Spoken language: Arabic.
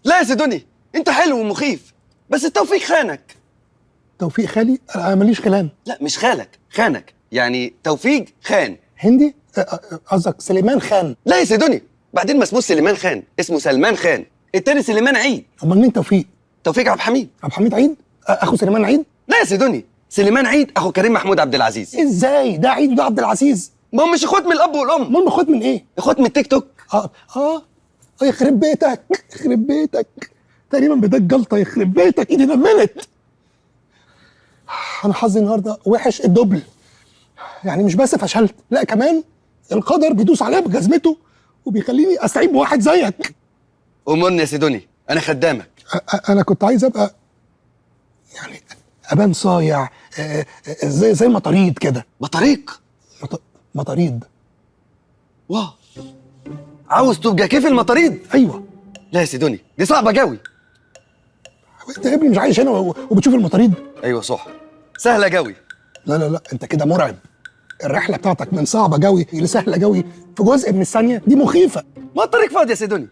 لا يا سيدوني، انت حلو ومخيف، بس التوفيق خانك. توفيق خالي؟ انا ماليش خلان. لا مش خالك، خانك، يعني توفيق خان. هندي؟ قصدك سليمان خان؟ لا يا سيدوني، بعدين ما اسمه سليمان خان، اسمه سلمان خان، التاني سليمان عيد. امال مين توفيق؟ توفيق عبد الحميد. عبد الحميد عيد؟ اخو سليمان عيد؟ لا يا سيدوني، سليمان عيد اخو كريم محمود عبد العزيز. ازاي ده عيد وده عبد العزيز؟ ما هم مش اخوات من الاب والام. امال اخوات من ايه؟ اخوات من التيك توك. يخرب بيتك، يخرب بيتك، تقريبا بدك جلطه، يخرب بيتك، ايدي نملت. انا حظي النهارده وحش الدبل، يعني مش بس فشلت، لا كمان القدر بيدوس عليا بجزمته وبيخليني استعين بواحد زيك. امرني يا سيدوني، انا خدامك. انا كنت عايز ابقى يعني ابان صايع، زي المطاريد كده. بطريق؟ مطاريد. واه، عاوز تبقى كيف المطاريد؟ ايوه. لا يا سيدوني، دي صعبه قوي. انت يا ابني مش عايش هنا وبتشوف المطاريد؟ ايوه صح، سهله قوي. لا انت كده مرعب. الرحله بتاعتك من صعبه قوي لسهله قوي في جزء من الثانيه، دي مخيفه. ما الطريق فاضي يا سيدوني.